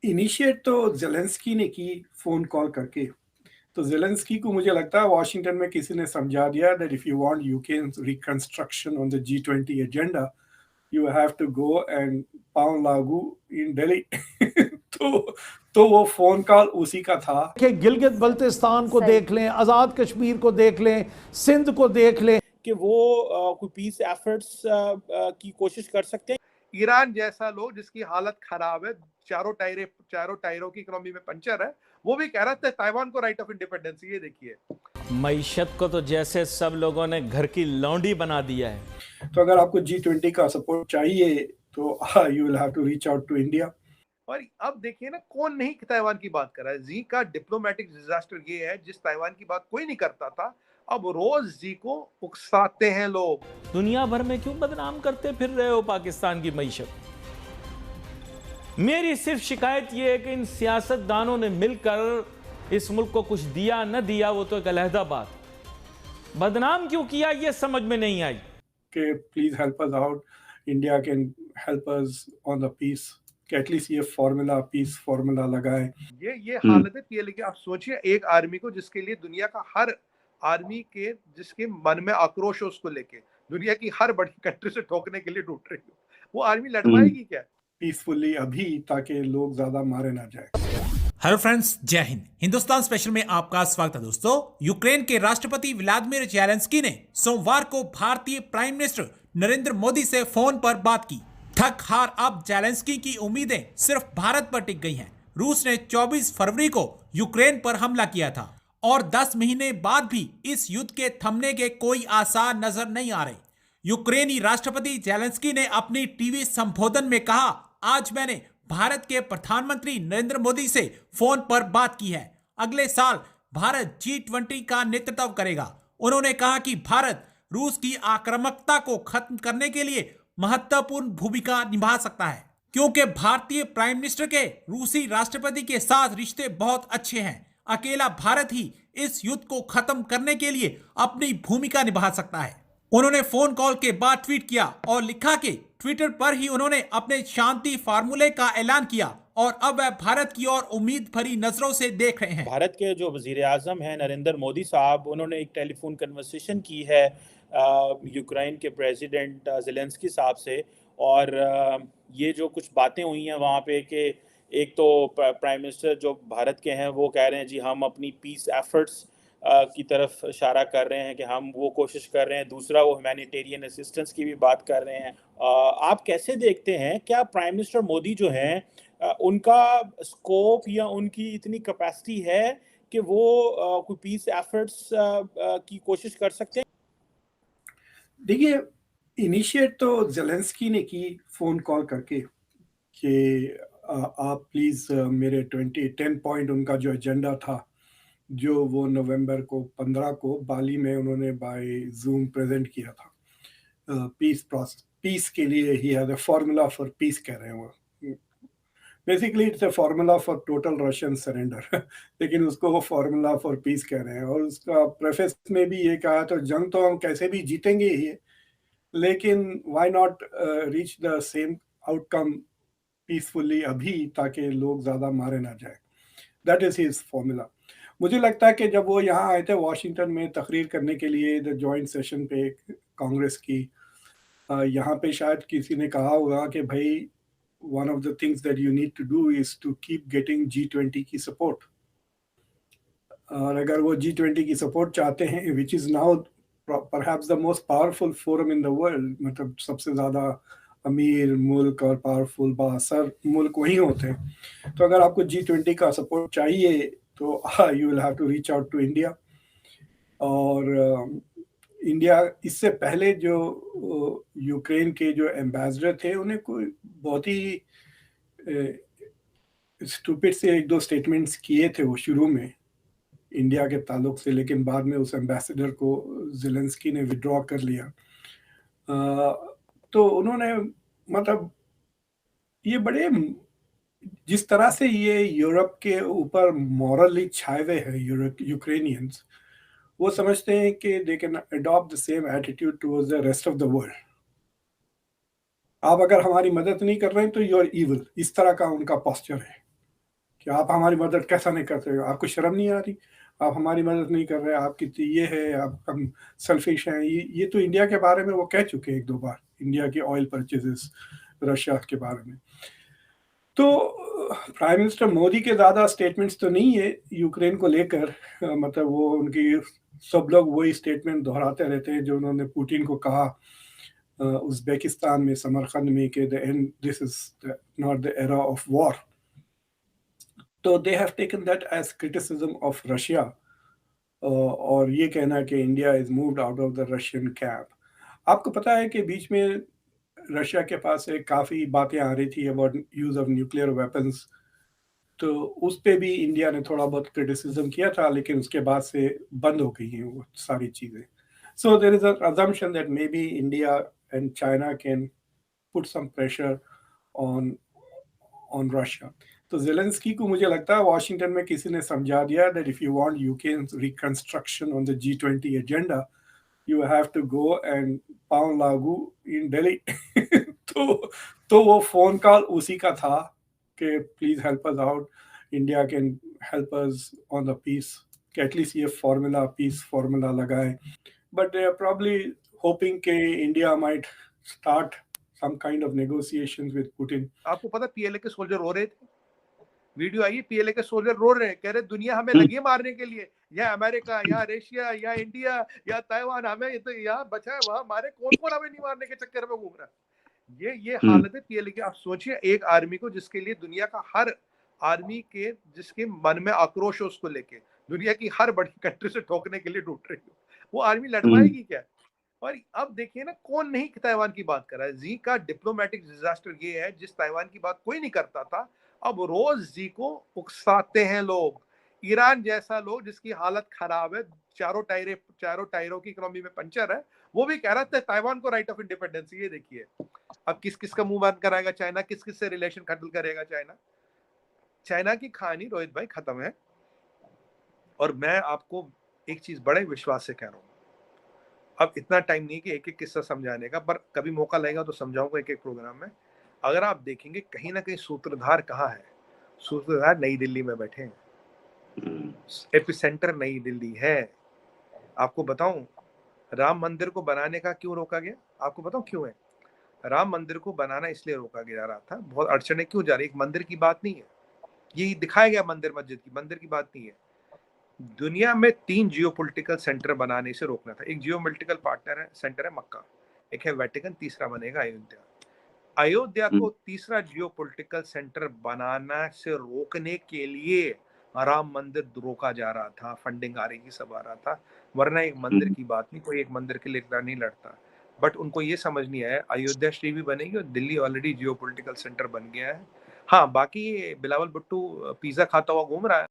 Initiate तो Zelensky ने की फ़ोन कॉल करके। तो ज़ेलेंस्की को मुझे लगता है वॉशिंगटन में किसी ने समझा दिया that if you want UK's reconstruction on the G20 agenda, you have to go and pound लागू इन दिल्ली। तो तो वो फ़ोन कॉल उसी का था। देखिए, गिलगित बल्तिस्तान को देख लें, आज़ाद कश्मीर को देख लें, सिंध को देख लें कि वो कोई पीस एफर्ट्स की कोशिश कर सकते हैं। ईरान जैसा लोग जिसकी हालत खराब है, चारों टायरों की इकोनॉमी में पंचर है, वो भी कह रहा था ताइवान को राइट ऑफ इंडिपेंडेंस। ये देखिए, मईशत को तो जैसे सब लोगों ने घर की लौंडी बना दिया है। तो अगर आपको G20 का सपोर्ट चाहिए तो you will have to reach out to India. और अब देखिए ना, कौन नहीं ताइवान की बात कर रहा है। जी का डिप्लोमेटिक डिजास्टर ये है, जिस ताइवान की बात कोई नहीं करता था, अब रोज जी को उकसाते हैं लोग। दुनिया भर में क्यों बदनाम करते फिर रहे हो पाकिस्तान की मईशत? मेरी सिर्फ शिकायत यह है कि इन सियासतदानों ने मिलकर इस मुल्क को कुछ दिया न दिया वो तो एक अलहदा बात, बदनाम क्यों किया ये समझ में नहीं आई। कि please help us out, India can help us on the peace, कि एटलीस्ट ये फार्मूला, पीस फार्मूला लगाए। ये हालत है पीएलए की। आप सोचिए, एक आर्मी को जिसके लिए दुनिया का हर आर्मी के जिसके मन में आक्रोश है, उसको लेके दुनिया की हर बड़ी कंट्री से ठोकने के लिए ढूंढ रही हो, वो आर्मी लड़ पाएगी क्या पीसफुली अभी, ताकि लोग ज्यादा मारे ना जाए। हेलो फ्रेंड्स, जय हिंद। हिंदुस्तान स्पेशल में आपका स्वागत है। दोस्तों, यूक्रेन के राष्ट्रपति व्लादिमीर ज़ेलेंस्की ने सोमवार को भारतीय प्राइम मिनिस्टर नरेंद्र मोदी से फोन पर बात की। थक हार अब ज़ेलेंस्की की उम्मीदें सिर्फ भारत पर टिक गई हैं। रूस ने 24 फरवरी को यूक्रेन पर हमला किया था और 10 महीने बाद भी इस युद्ध के थमने के कोई आसार नजर नहीं आ रहे। यूक्रेनी राष्ट्रपति ज़ेलेंस्की ने अपनी टीवी संबोधन में कहा, आज मैंने भारत के प्रधानमंत्री नरेंद्र मोदी से फोन पर बात की है। अगले साल भारत G20 का नेतृत्व करेगा। उन्होंने कहा कि भारत रूस की आक्रामकता को खत्म करने के लिए महत्वपूर्ण भूमिका निभा सकता है, क्योंकि भारतीय प्राइम मिनिस्टर के रूसी राष्ट्रपति के साथ रिश्ते बहुत अच्छे हैं। अकेला भारत ही इस युद्ध को खत्म करने के लिए अपनी भूमिका निभा सकता है। उन्होंने फोन कॉल के बाद ट्वीट किया और लिखा कि ट्विटर पर ही उन्होंने अपने शांति फार्मूले का ऐलान किया और अब वह भारत की ओर उम्मीद भरी नजरों से देख रहे हैं। भारत के जो वजीर आजम हैं नरेंद्र मोदी साहब, उन्होंने एक टेलीफोन कन्वर्सेशन की है यूक्रेन के प्रेसिडेंट ज़ेलेंस्की साहब से, और ये जो कुछ बातें हुई हैं वहाँ पे कि एक तो प्राइम मिनिस्टर जो भारत के हैं वो कह रहे हैं जी हम अपनी पीस एफर्ट्स की तरफ इशारा कर रहे हैं कि हम वो कोशिश कर रहे हैं। दूसरा, वो ह्यूमैनिटेरियन असिस्टेंस की भी बात कर रहे हैं। आप कैसे देखते हैं, क्या प्राइम मिनिस्टर मोदी जो हैं उनका स्कोप या उनकी इतनी कैपेसिटी है कि वो कोई पीस एफर्ट्स की कोशिश कर सकते हैं? देखिए, इनिशिएट तो ज़ेलेंस्की ने की फ़ोन कॉल करके कि आप प्लीज़ मेरे 10 पॉइंट उनका जो एजेंडा था, जो वो नवंबर को 15 को बाली में उन्होंने बाय ज़ूम प्रेज़ेंट किया था। पीस के लिए he has a formula for piece कह रहे हैं वो। Basically it's a formula for total Russian surrender. लेकिन उसको वो फार्मूला फॉर पीस कह रहे हैं, और उसका प्रेफेस में भी ये कहा, तो जंग तो हम कैसे भी जीतेंगे ही, लेकिन why not reach the same outcome peacefully अभी, ताकि लोग ज़्यादा मारे ना जाए। That is his formula. मुझे लगता है कि जब वो यहाँ आए थे वॉशिंगटन में तकरीर करने के लिए द जॉइंट सेशन पे कांग्रेस की, यहाँ पे शायद किसी ने कहा होगा कि भाई one of the things that you need to do is to keep getting G20 की सपोर्ट। और अगर वो G20 की सपोर्ट चाहते हैं, which is now perhaps the most powerful forum in the world, मतलब सबसे ज़्यादा अमीर मुल्क और पावरफुल बासर मुल्क वहीं होते हैं, तो अगर आपको G20 का सपोर्ट चाहिए तो you will have to reach out to India. और इंडिया इससे पहले जो यूक्रेन के जो एम्बेसडर थे, उन्हें कोई बहुत ही स्टूपिड से 1-2 स्टेटमेंट्स किए थे वो शुरू में इंडिया के ताल्लुक से, लेकिन बाद में उस एम्बेसडर को ज़ेलेंस्की ने विड्रॉ कर लिया। तो उन्होंने, मतलब ये बड़े, जिस तरह से ये यूरोप के ऊपर मॉरली छाए हुए हैं यूक्रेनियंस, वो समझते हैं कि they can adopt the same attitude towards the rest of the world. आप अगर हमारी मदद नहीं कर रहे हैं तो यू आर इविल, इस तरह का उनका पोस्चर है। कि आप हमारी मदद कैसा नहीं करते हो, आपको शर्म नहीं आ रही, आप हमारी मदद नहीं कर रहे, आपकी तो ये है, आप हम सेल्फिश हैं। ये तो इंडिया के बारे में वो कह चुके हैं 1-2 बार, इंडिया की ऑयल परचेजेस रशिया के बारे में। तो प्राइम मिनिस्टर मोदी के ज़्यादा स्टेटमेंट्स तो नहीं है यूक्रेन को लेकर, मतलब वो उनकी सब लोग वही स्टेटमेंट दोहराते रहते हैं जो उन्होंने पुतिन को कहा उज़्बेकिस्तान में, समरकंद में, कि the end this is not the era of war. तो they have taken that as criticism of Russia, और ये कहना कि India is moved out of the Russian camp. आपको पता है कि बीच में रशिया के पास से काफ़ी बातें आ रही थी about use of nuclear weapons, तो उस पे भी इंडिया ने थोड़ा बहुत क्रिटिसिज्म किया था, लेकिन उसके बाद से बंद हो गई हैं वो सारी चीज़ें। So there is a assumption that maybe India and China can put some pressure on Russia. तो ज़ेलेंस्की को मुझे लगता है वॉशिंगटन में किसी ने समझा दिया that if you want Ukraine's reconstruction on the G20 agenda, you have to go and pound Lagu in Delhi. तो वो फोन कॉल उसी का था कि please help us out, India can help us on the peace, कि at least ये formula, peace formula लगाए। But they are probably hoping कि India might start some kind of negotiations with Putin. आपको पता पीएलए के सोल्जर रो रहे थे, वीडियो आई, पीएलए के सोल्जर रो रहे हैं, कह रहे दुनिया हमें लगी है मारने के लिए, या अमेरिका या रशिया या इंडिया या ताइवान, हमें तो यहाँ बचा है, वहां मारे, कौन हमें नहीं मारने के चक्कर में घूम रहा है। ये हालत है पीएलए की। आप सोचिए एक आर्मी को जिसके लिए दुनिया का हर आर्मी के जिसके मन में आक्रोश है उसको लेके दुनिया की हर बड़ी कंट्री से ठोकने के लिए ढूंढ रही हो, वो आर्मी लड़ पाएगी क्या? और अब देखिए ना, कौन नहीं ताइवान की बात कर रहा है। जी का डिप्लोमेटिक डिजास्टर ये है, जिस ताइवान की बात कोई नहीं करता था, अब रोज जी को उकसाते हैं लोग। ईरान जैसा लोग जिसकी हालत खराब है, चारों टायरों की इकोनॉमी में पंचर है, वो भी कह रहा था ताइवान को राइट ऑफ इंडिपेंडेंस। ये देखिए अब किस किस का मुंह बंद कराएगा चाइना, किस किस से रिलेशन खत्म करेगा चाइना। चाइना की कहानी रोहित भाई खत्म है। और मैं आपको एक चीज बड़े विश्वास से कह रहा हूँ, अब इतना टाइम नहीं कि एक एक किस्सा समझाने का, पर कभी मौका लगेगा तो समझाऊंगा एक एक प्रोग्राम में। अगर आप देखेंगे कहीं ना कहीं सूत्रधार कहाँ है, सूत्रधार नई दिल्ली में बैठे हैं, एपिसेंटर नई दिल्ली है। आपको बताऊं राम मंदिर को बनाने का क्यों रोका गया, आपको बताऊं क्यों है? राम मंदिर को बनाना इसलिए रोका जा रहा था, बहुत अड़चने क्यों जा रही, एक मंदिर की बात नहीं है, ये दिखाया गया मंदिर मस्जिद की, मंदिर की बात नहीं है। दुनिया में 3 जियोपॉलिटिकल सेंटर बनाने से रोकना था। एक जियोपॉलिटिकल पार्टनर है, सेंटर है मक्का, एक है वेटिकन, तीसरा बनेगा अयोध्या। अयोध्या को तीसरा जियोपॉलिटिकल सेंटर बनाना से रोकने के लिए राम मंदिर रोका जा रहा था, फंडिंग आ रही थी, सब आ रहा था, वरना एक मंदिर की बात नहीं, कोई एक मंदिर के लिए नहीं लड़ता। बट उनको ये समझ नहीं आया अयोध्या श्री भी बनेगी और दिल्ली ऑलरेडी जियोपॉलिटिकल सेंटर बन गया है। हाँ, बाकी बिलावल भुट्टो पिज्जा खाता हुआ घूम रहा है।